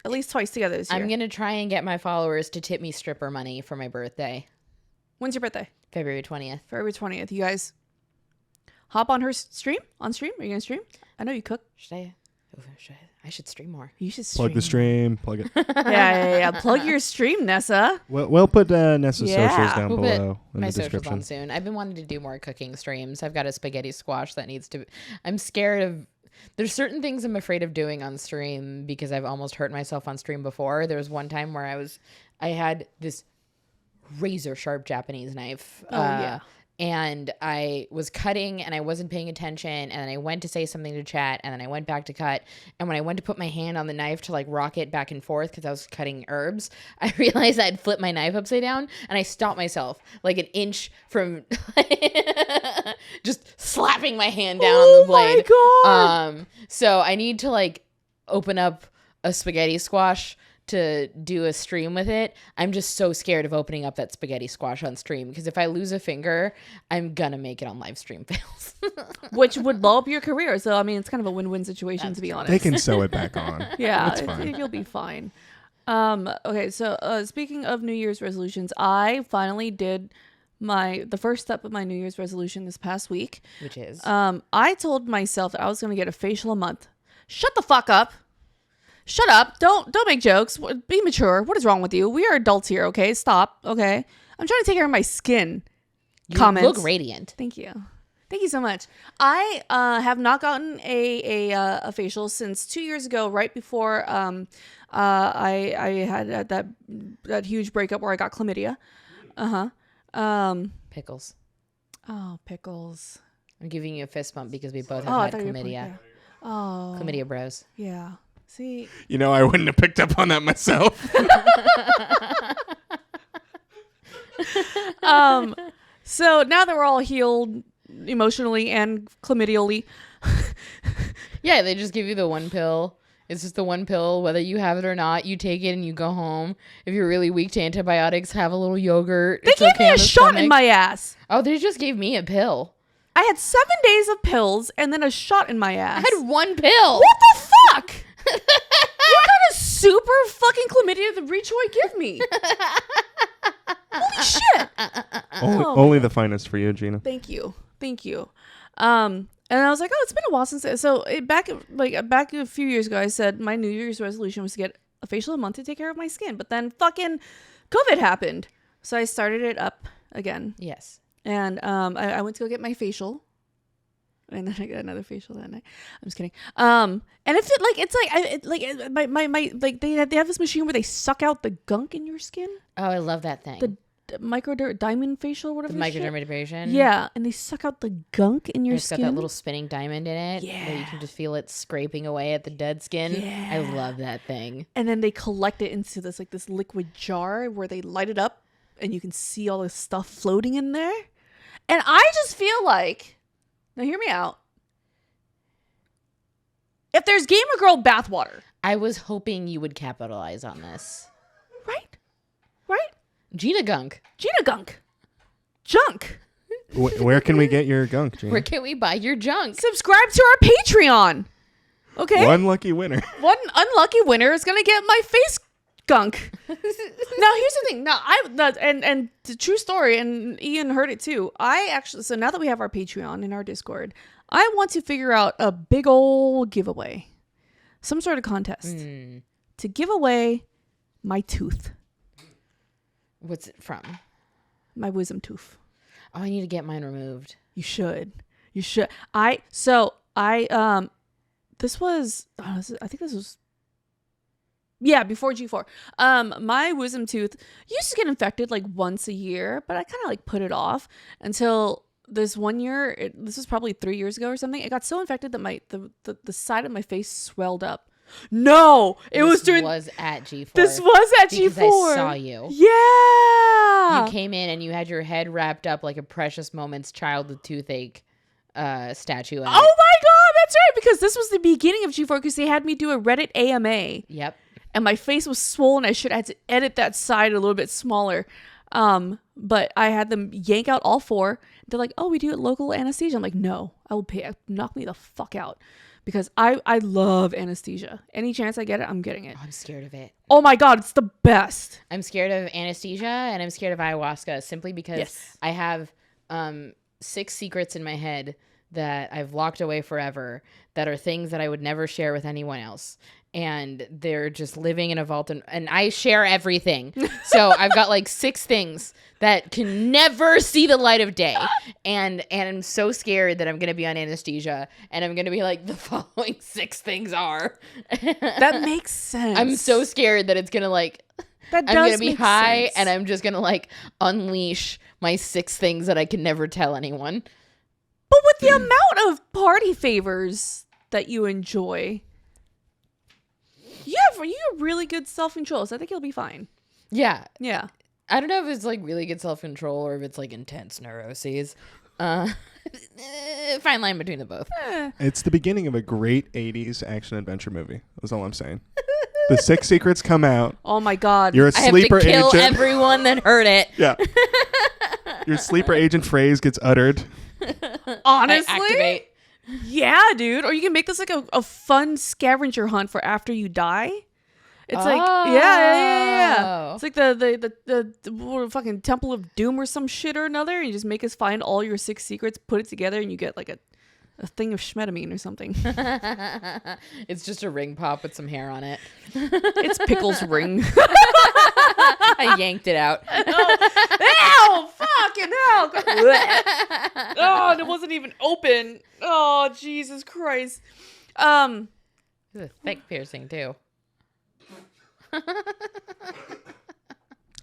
At least twice together this year. I'm going to try and get my followers to tip me stripper money for my birthday, When's your birthday? February 20th. February 20th. You guys hop on her stream? On stream? Are you gonna stream? I know you cook. I should stream more. You should stream. Plug the stream. Plug it. Yeah. Plug your stream, Nessa. We'll put Nessa's Yeah. socials down We'll below put in my the socials description. on soon. I've been wanting to do more cooking streams. I've got a spaghetti squash that needs to. I'm scared of. There's certain things I'm afraid of doing on stream because I've almost hurt myself on stream before. There was one time where I had this razor sharp Japanese knife. Yeah. And I was cutting and I wasn't paying attention, and then I went to say something to chat, and then I went back to cut, and when I went to put my hand on the knife to like rock it back and forth because I was cutting herbs, I realized I'd flipped my knife upside down, and I stopped myself like an inch from just slapping my hand down on the blade. Oh my God. So I need to like open up a spaghetti squash to do a stream with it. I'm just so scared of opening up that spaghetti squash on stream because if I lose a finger, I'm gonna make it on live stream fails. Which would blow up your career. So I mean, it's kind of a win-win situation to be honest. They can sew it back on. Yeah, That's fine. you'll be fine. Okay, so speaking of New Year's resolutions, I finally did the first step of my New Year's resolution this past week. Which is I told myself that I was going to get a facial a month. Shut the fuck up. Shut up. Don't make jokes. Be mature. What is wrong with you? We are adults here, okay? Stop, okay? I'm trying to take care of my skin. you Comments. look radiant. Thank you. Thank you so much. I have not gotten a facial since 2 years ago, right before I had that huge breakup where I got chlamydia. Pickles. Oh, pickles. I'm giving you a fist bump because we both Oh, I have thought had you were chlamydia. Oh, Chlamydia bros. yeah. See, You know, I wouldn't have picked up on that myself. so now that we're all healed emotionally and chlamydially, Yeah, they just give you the one pill. It's just the one pill, whether you have it or not. You take it and you go home. If you're really weak to antibiotics, have a little yogurt. they It's gave okay me on a the shot in stomach. my ass. Oh, they just gave me a pill. I had 7 days of pills and then a shot in my I ass. had one pill. What the fuck? What kind of super fucking chlamydia did Rechoy give me? Holy shit. Only the finest for you, Gina. Thank you. And I was like, oh, it's been a while since. Back a few years ago, I said my New Year's resolution was to get a facial a month to take care of my skin. But then fucking COVID happened, so I started it up again. Yes. And I went to go get my facial, and then I got another facial that night. I'm just kidding. And they have this machine where they suck out the gunk in your skin, Oh, I love that thing. the diamond facial, whatever. The this shit. microdermabrasion. Yeah, and they suck out the gunk in your It's skin. got that little spinning diamond in it. Where you Yeah. can just feel it scraping away at the dead skin. Yeah. I love that thing. And then they collect it into this liquid jar where they light it up and you can see all this stuff floating in there. And I just feel like, now hear me out. If there's Gamer Girl bathwater, I was hoping you would capitalize on this. Right? Gina Gunk. Gina Gunk. Junk. Where can we get your gunk, Gina? Where can we buy your junk? Subscribe to our Patreon. Okay? One lucky winner. One unlucky winner is going to get my face gunk. Now, here's the thing. Now, and the true story, and Ian heard it too. So now that we have our Patreon and our Discord, I want to figure out a big old giveaway. Some sort of contest to give away my tooth. What's it from? My wisdom tooth. Oh, I need to get mine removed. You should. This was, I think this was, before G4. My wisdom tooth used to get infected like once a year, but I kind of like put it off until this one year. This was probably 3 years ago or something. It got so infected that the side of my face swelled up. No, Was at G4. This was at G4. Because I saw you. Yeah. You came in and you had your head wrapped up like a Precious Moments child with toothache statue. Oh my God, that's right. Because this was the beginning of G4 because they had me do a Reddit AMA. Yep. And my face was swollen. I had to edit that side a little bit smaller. But I had them yank out all 4. They're like, oh, we do it local anesthesia. I'm like, no, I will pay. Knock me the fuck out. Because I love anesthesia. Any chance I get it, I'm getting it. Oh, I'm scared of it. Oh my God, it's the best. I'm scared of anesthesia and I'm scared of ayahuasca simply because I have 6 secrets in my head that I've locked away forever that are things that I would never share with anyone else. And they're just living in a vault and I share everything. So I've got like 6 things that can never see the light of day. And I'm so scared that I'm going to be on anesthesia and I'm going to be like, the following 6 things are. That makes sense. I'm so scared that it's going to like, I'm going to be high and I'm just going to like unleash my 6 things that I can never tell anyone. But with the amount of party favors that you enjoy, you have really good self-control, so I think you'll be fine. Yeah. Yeah. I don't know if it's like really good self-control or if it's like intense neuroses. Fine line between the both. It's the beginning of a great 80s action-adventure movie. That's all I'm saying. The 6 secrets come out. Oh my God. You're a sleeper I have to kill agent. everyone that heard it. Yeah. Your sleeper agent phrase gets uttered. Honestly? I activate. Yeah, dude. Or you can make this like a fun scavenger hunt for after you die. It's like, yeah. It's like the fucking Temple of Doom or some shit or another. You just make us find all your 6 secrets, put it together, and you get like a thing of schmetamine or something. It's just a ring pop with some hair on it. It's Pickle's ring. I yanked it out. Ow! Fucking hell! Oh, it wasn't even open. Oh, Jesus Christ. It's a thick piercing too.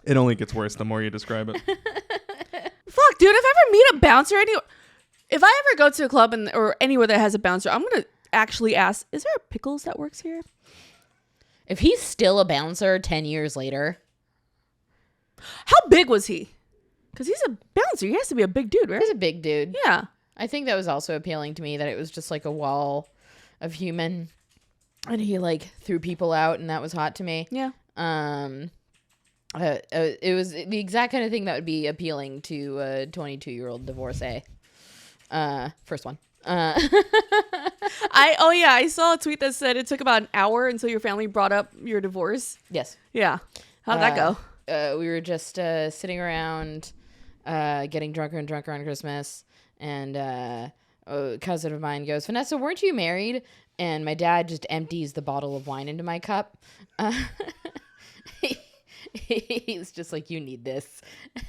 It only gets worse the more you describe it. Fuck, dude. If I ever meet a bouncer if I ever go to a club or anywhere that has a bouncer, I'm gonna actually ask, is there a Pickles that works here? If he's still a bouncer 10 years later. How big was he? Because he's a bouncer. He has to be a big dude, right? He's a big dude. Yeah. I think that was also appealing to me, that it was just like a wall of human and he like threw people out and that was hot to me. Yeah. It was the exact kind of thing that would be appealing to a 22-year-old divorcee. First one. I saw a tweet that said it took about an hour until your family brought up your divorce. Yes. Yeah. How'd that go? We were just sitting around getting drunker and drunker on Christmas, and a cousin of mine goes, Vanessa, weren't you married? And my dad just empties the bottle of wine into my cup. He's just like, you need this.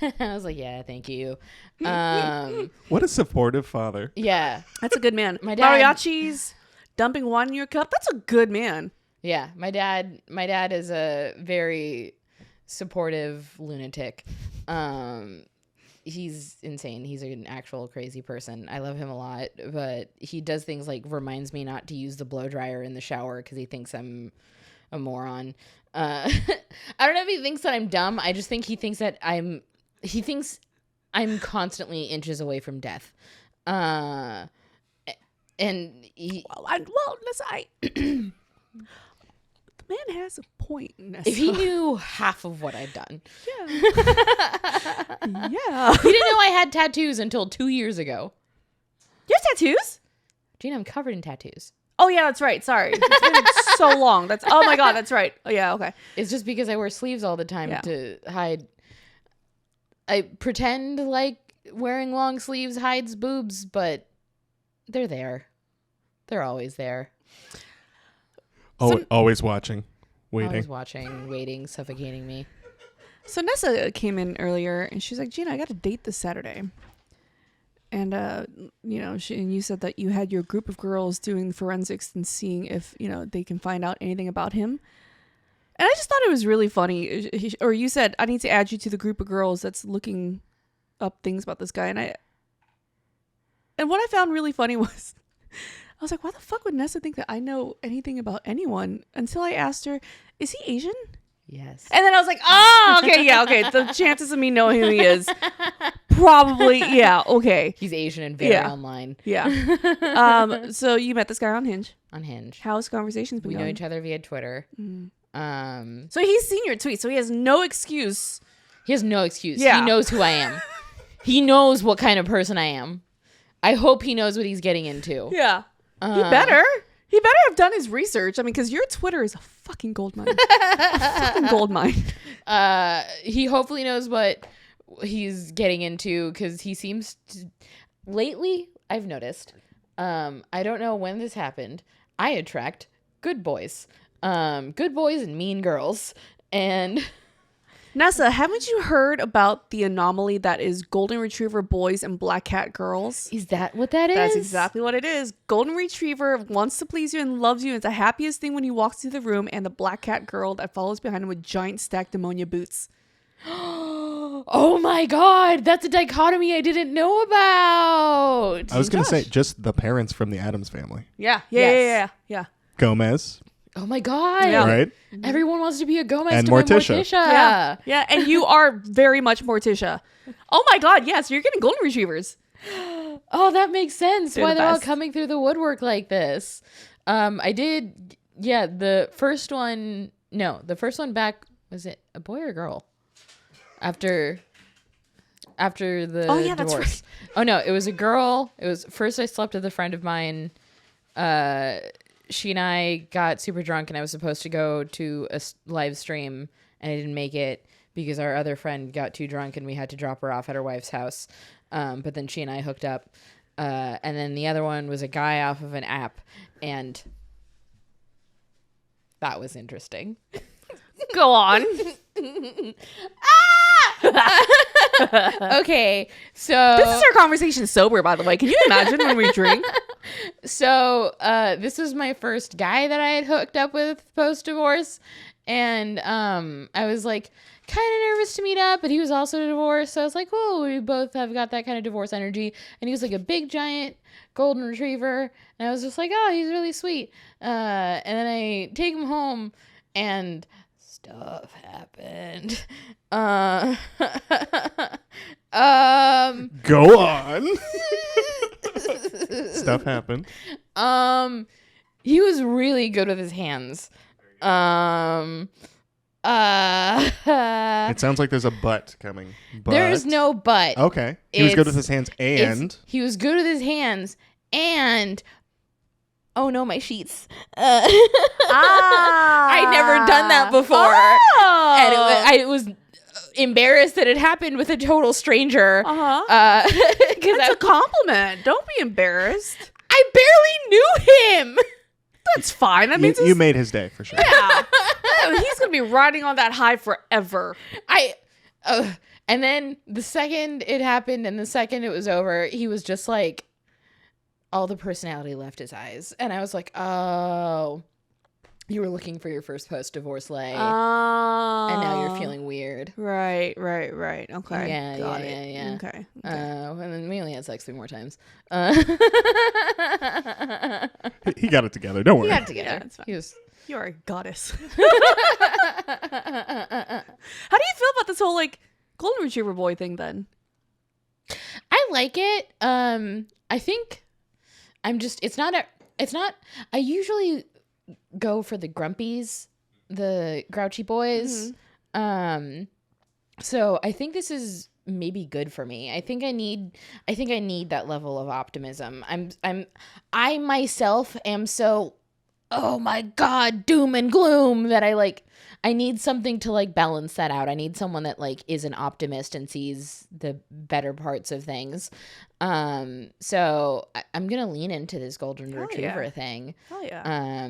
I was like, yeah, thank you. What a supportive father. Yeah. That's a good man. My dad- Mariachis dumping wine in your cup. That's a good man. Yeah. My dad is a very supportive lunatic. He's insane. He's an actual crazy person. I love him a lot, but he does things like reminds me not to use the blow dryer in the shower because he thinks I'm a moron. I don't know if he thinks that I'm dumb. I just think he thinks that he thinks I'm constantly inches away from death. And he, Well, listen, man has a point, Nessa. If he knew half of what I'd done. Yeah. Yeah. He didn't know I had tattoos until 2 years ago. You have tattoos? Gina, I'm covered in tattoos. Oh, yeah, that's right. Sorry. It's been so long. Oh, my God, that's right. Oh, yeah, okay. It's just because I wear sleeves all the time Yeah. to hide. I pretend like wearing long sleeves hides boobs, but they're there. They're always there. Always watching, waiting. Always watching, waiting, suffocating me. So Nessa came in earlier, and she's like, Gina, I got a date this Saturday. And, and you said that you had your group of girls doing forensics and seeing if, they can find out anything about him. And I just thought it was really funny. Or you said, I need to add you to the group of girls that's looking up things about this guy. And what I found really funny was, I was like, why the fuck would Nessa think that I know anything about anyone? Until I asked her, is he Asian? Yes. And then I was like, oh, okay, yeah, okay. The chances of me knowing who he is, probably, yeah, okay. He's Asian and very online. Yeah. So you met this guy on Hinge. On Hinge. How's conversations been We going? know each other via Twitter. So he's seen your tweet, so he has no excuse. He has no excuse. Yeah. He knows who I am. He knows what kind of person I am. I hope he knows what he's getting into. Yeah. He better. He better have done his research. I mean, because your Twitter is a fucking goldmine. Fucking goldmine. He hopefully knows what he's getting into because he seems to... Lately, I've noticed, I don't know when this happened, I attract good boys. Good boys and mean girls. And... Nessa, haven't you heard about the anomaly that is golden retriever boys and black cat girls? Is that what that is? That's exactly what it is. Golden retriever wants to please you and loves you. It's the happiest thing when he walks through the room, and the black cat girl that follows behind him with giant stacked ammonia boots. Oh my God, that's a dichotomy I didn't know about. I was going to say just the parents from the Addams family. Yeah. Yeah. Gomez. Oh my God. Yeah. Right? Everyone wants to be a Gomez And to win Morticia. Morticia. Yeah. And you are very much Morticia. Oh my God. Yeah. So you're getting golden retrievers. Oh, that makes sense. They're Why the they're all best. coming through the woodwork like this. I did. Yeah. The first one back, was it a boy or a girl? After the Oh, yeah, that's divorce. right. Oh no, it was a girl. It was first I slept with a friend of mine. She and I got super drunk and I was supposed to go to a live stream and I didn't make it because our other friend got too drunk and we had to drop her off at her wife's house. But then she and I hooked up. And then the other one was a guy off of an app, and that was interesting. Go on. Okay, so This is our conversation sober, by the way. Can you imagine when we drink? So this was my first guy that I had hooked up with post-divorce. And I was like kind of nervous to meet up, but he was also divorced. So I was like, oh, we both have got that kind of divorce energy. And he was like a big, giant golden retriever. And I was just like, oh, he's really sweet. And then I take him home and stuff happened. Go on. Stuff happened. He was really good with his hands. It sounds like there's a butt coming. But... There's no but. Okay. He was good It's- with his hands and... he was good with his hands and oh no, my sheets. I'd I'd never done that before. And I was embarrassed that it happened with a total stranger. Uh-huh. Because That's a compliment. Don't be embarrassed. I barely knew him. That's fine. That means You made his day for sure. yeah. He's gonna be riding on that high forever. And then the second it happened and the second it was over, he was just like, all the personality left his eyes. And I was like, oh, you were looking for your first post-divorce lay. And now you're feeling weird. Right. Okay. Yeah, Got yeah, it. yeah. Okay. And then we only had sex 3 more times. He got it together. Don't worry. We got it together. Yeah, it's fine. He was... You are a goddess. How do you feel about this whole like golden retriever boy thing then? I like it. I think I'm just, I usually go for the grumpies the Grouchy Boys. So I think this is maybe good for me. I think I need that level of optimism. I myself am so, oh my God, doom and gloom that I need something to like balance that out. I need someone that like is an optimist and sees the better parts of things. So I'm going to lean into this golden retriever thing. Hell yeah.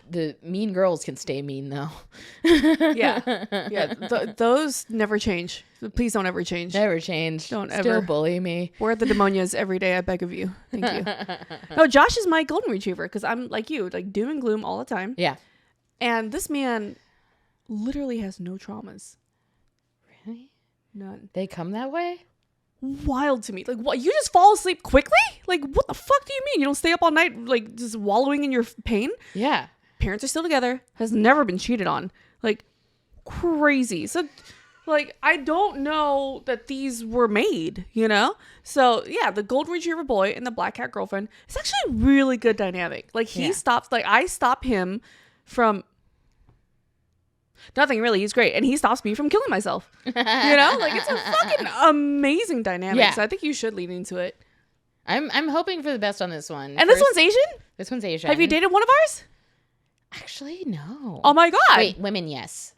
The mean girls can stay mean though. Yeah. Those never change. Please don't ever change. Never change. Don't Still ever bully me. We're at the demonias every day. I beg of you. Thank you. No, Josh is my golden retriever because I'm like you, like doom and gloom all the time. Yeah. And this man literally has no traumas. Really? None. They come that way? Wild to me. Like, what? You just fall asleep quickly? Like, what the fuck do you mean? You don't stay up all night, like, just wallowing in your pain? Yeah. Parents are still together. Has never been cheated on. Like, crazy. So, like, I don't know that these were made, you know? So, yeah, the golden retriever boy and the black cat girlfriend, it's actually a really good dynamic. Like, he stops, like, I stop him from nothing really. He's great. And he stops me from killing myself. You know? Like, it's a fucking amazing dynamic. Yeah. So I think you should lean into it. I'm hoping for the best on this one. And this one's Asian? This one's Asian. Have you dated one of ours? Actually, no. Oh my God. Wait, women, yes.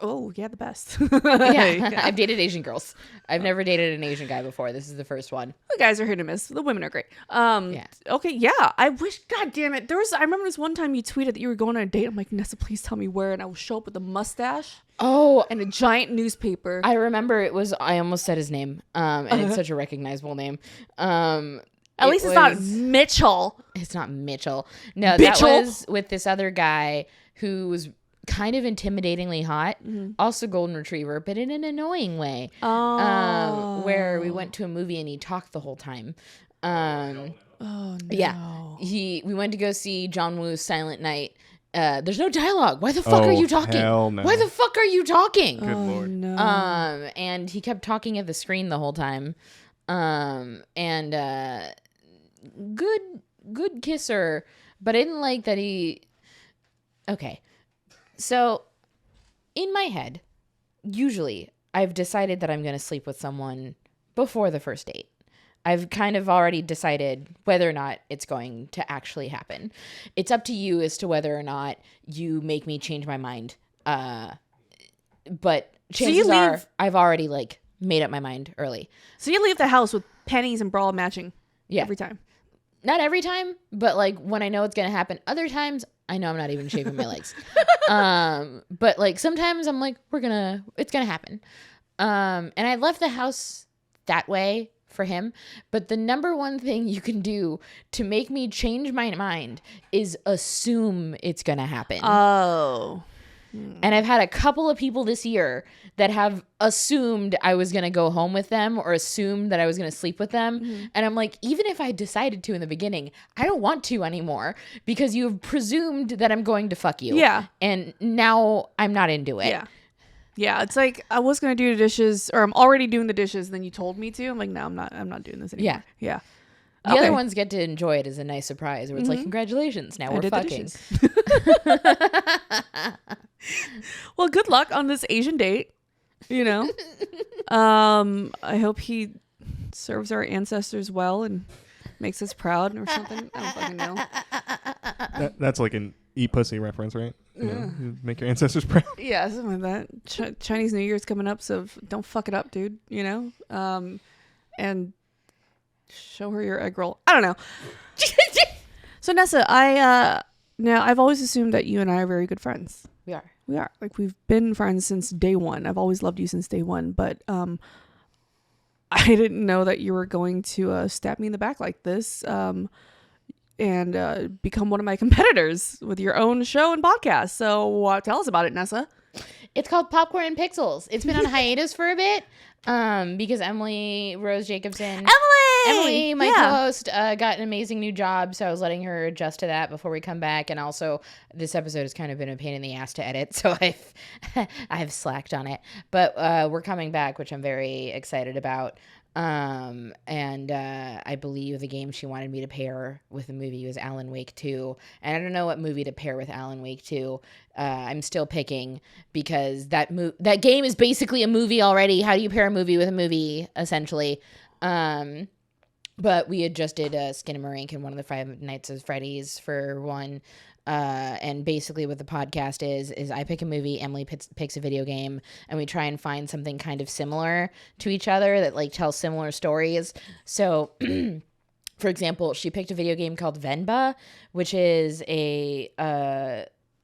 Oh, yeah, the best. Yeah. I've dated Asian girls. I've never dated an Asian guy before. This is the first one. The guys are hit and miss. The women are great. Yeah. Okay, yeah. I wish, God damn it. I remember this one time you tweeted that you were going on a date. I'm like, Nessa, please tell me where. And I will show up with a mustache. Oh, And a giant newspaper. I remember I almost said his name. And it's such a recognizable name. At least it's not Mitchell. It's not Mitchell. No, Bitchell. that was with this other guy who was kind of intimidatingly hot. Also golden retriever, but in an annoying way. Where we went to a movie and he talked the whole time. Oh, no. Yeah. We went to go see John Woo's Silent Night. There's no dialogue. Why the fuck are you talking? Hell no. Why the fuck are you talking? Good Lord. No. And he kept talking at the screen the whole time. Good kisser, but I didn't like that he. Okay, so in my head, usually I've decided that I'm going to sleep with someone before the first date. I've kind of already decided whether or not it's going to actually happen. It's up to you as to whether or not you make me change my mind. But chances are I've already like made up my mind early. So you leave the house with pennies and bra matching every time. Not every time, but like when I know it's going to happen. Other times, I know I'm not even shaving my legs. But like sometimes I'm like, it's going to happen. And I left the house that way for him. But the number one thing you can do to make me change my mind is assume it's going to happen. Oh. And I've had a couple of people this year that have assumed I was going to go home with them or assumed that I was going to sleep with them. Mm-hmm. And I'm like, even if I decided to in the beginning, I don't want to anymore because you've presumed that I'm going to fuck you. Yeah. And now I'm not into it. Yeah. Yeah. It's like I was going to do the dishes or I'm already doing the dishes. And then you told me to. I'm like, no, I'm not doing this anymore. Yeah. Yeah. The other ones get to enjoy it as a nice surprise where it's like, congratulations, now we're fucking. Well, good luck on this Asian date, you know. I hope he serves our ancestors well and makes us proud or something. I don't fucking know. That's like an eat pussy reference, right? You know, you make your ancestors proud. Yeah, something like that. Chinese New Year's coming up, so don't fuck it up, dude, you know. And show her your egg roll. I don't know. So Nessa, I've always assumed that you and I are very good friends. We are. Like we've been friends since day one. I've always loved you since day one, but I didn't know that you were going to stab me in the back like this and become one of my competitors with your own show and podcast. So tell us about it, Nessa. It's called Popcorn and Pixels. It's been on hiatus for a bit because Emily Rose Jacobson, my co-host, got an amazing new job, so I was letting her adjust to that before we come back. And also, this episode has kind of been a pain in the ass to edit, so I've slacked on it. But we're coming back, which I'm very excited about. And I believe the game she wanted me to pair with the movie was Alan Wake 2. And I don't know what movie to pair with Alan Wake 2. I'm still picking because that game is basically a movie already. How do you pair a movie with a movie, essentially? But we had just did Skinamarink and one of the Five Nights at Freddy's for one. And basically what the podcast is I pick a movie, Emily picks a video game, and we try and find something kind of similar to each other that like tells similar stories. So for example, she picked a video game called Venba, which is I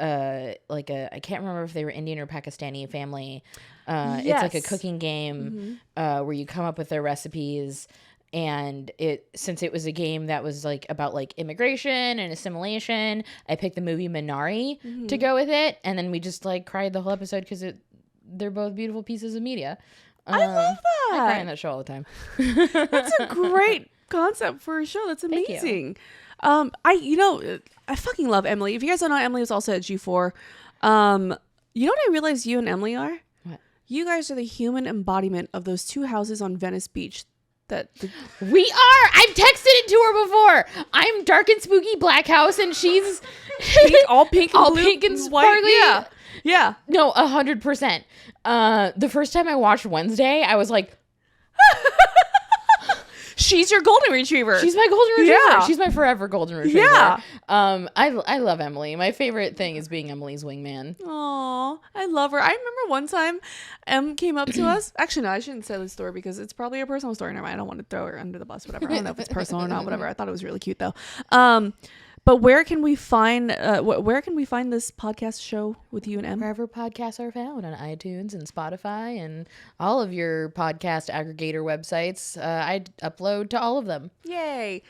can't remember if they were Indian or Pakistani family. It's like a cooking game where you come up with their recipes. And since it was a game that was like about like immigration and assimilation, I picked the movie Minari to go with it, and then we just like cried the whole episode because they're both beautiful pieces of media. I love that. I cry in that show all the time. That's a great concept for a show. That's amazing. I fucking love Emily. If you guys don't know, Emily was also at G4. You know what I realized you and Emily are? What? You guys are the human embodiment of those two houses on Venice Beach. We are. I've texted it to her before. I'm dark and spooky black house, and she's all pink and blue, pink and white. sparkly. Yeah. No, 100%. The first time I watched Wednesday, I was like, she's your golden retriever. she's my golden retriever. Yeah. She's my forever golden retriever. Yeah. I love Emily. My favorite thing is being Emily's wingman. Aw, I love her. I remember one time Em came up to us. Actually, no, I shouldn't say this story because it's probably a personal story. Never mind. I don't want to throw her under the bus, whatever. I don't know if it's personal or not, whatever. I thought it was really cute though. But where can we find this podcast show with you and Em? Wherever podcasts are found, on iTunes and Spotify and all of your podcast aggregator websites. I upload to all of them. Yay.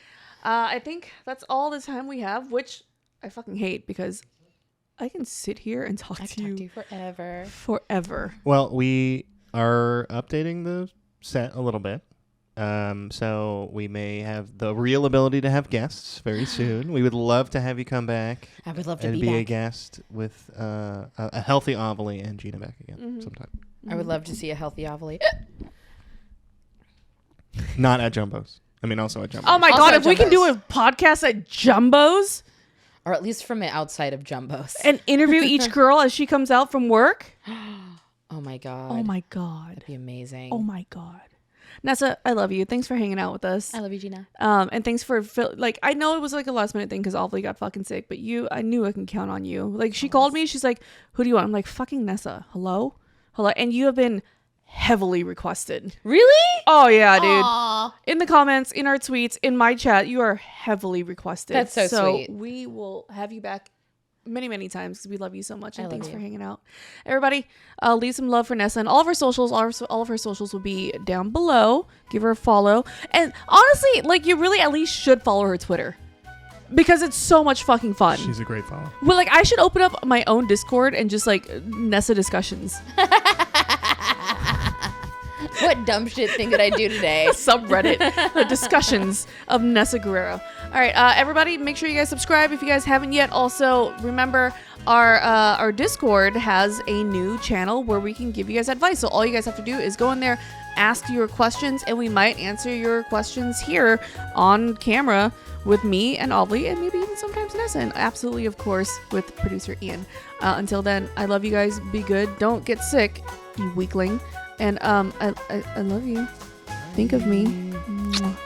I think that's all the time we have, which I fucking hate because I can sit here and talk to you forever. Well, we are updating the set a little bit. So we may have the real ability to have guests very soon. We would love to have you come back. I would love to and be a back. guest with a healthy Ovilee and Gina back again sometime. I would love to see a healthy Ovilee. Not at Jumbo's. I mean, also at Jumbo's. Oh my Also God, at if we can do a Jumbo's. podcast at Jumbo's Or at least from outside of Jumbo's. and interview each girl as she comes out from work. Oh my God. Oh my God. That'd be amazing. Oh my God. Nessa, I love you. Thanks for hanging out with us. I love you, Gina. And thanks for I know it was like a last minute thing because Ovilee got fucking sick, but I knew I can count on you. Like she called me, she's like, "Who do you want?" I'm like, "Fucking Nessa." Hello, and you have been heavily requested. Really? Oh yeah, dude. Aww. In the comments, in our tweets, in my chat, you are heavily requested. That's so sweet. We will have you back many, many times because we love you so much. And I thanks love for you. hanging out. Everybody, leave some love for Nessa and all of her socials. All of her socials will be down below. Give her a follow. And honestly, like you really at least should follow her Twitter because it's so much fucking fun. She's a great follow. Well, like I should open up my own Discord and just like Nessa discussions. What dumb shit thing did I do today? Subreddit, the discussions of Nessa Guerrero. All right, everybody, make sure you guys subscribe if you guys haven't yet. Also, remember our Discord has a new channel where we can give you guys advice. So all you guys have to do is go in there, ask your questions, and we might answer your questions here on camera with me and Ovilee, and maybe even sometimes Nessa, and absolutely, of course, with producer Ian. Until then, I love you guys. Be good. Don't get sick, you weakling. And I love you. Think of me. Mwah.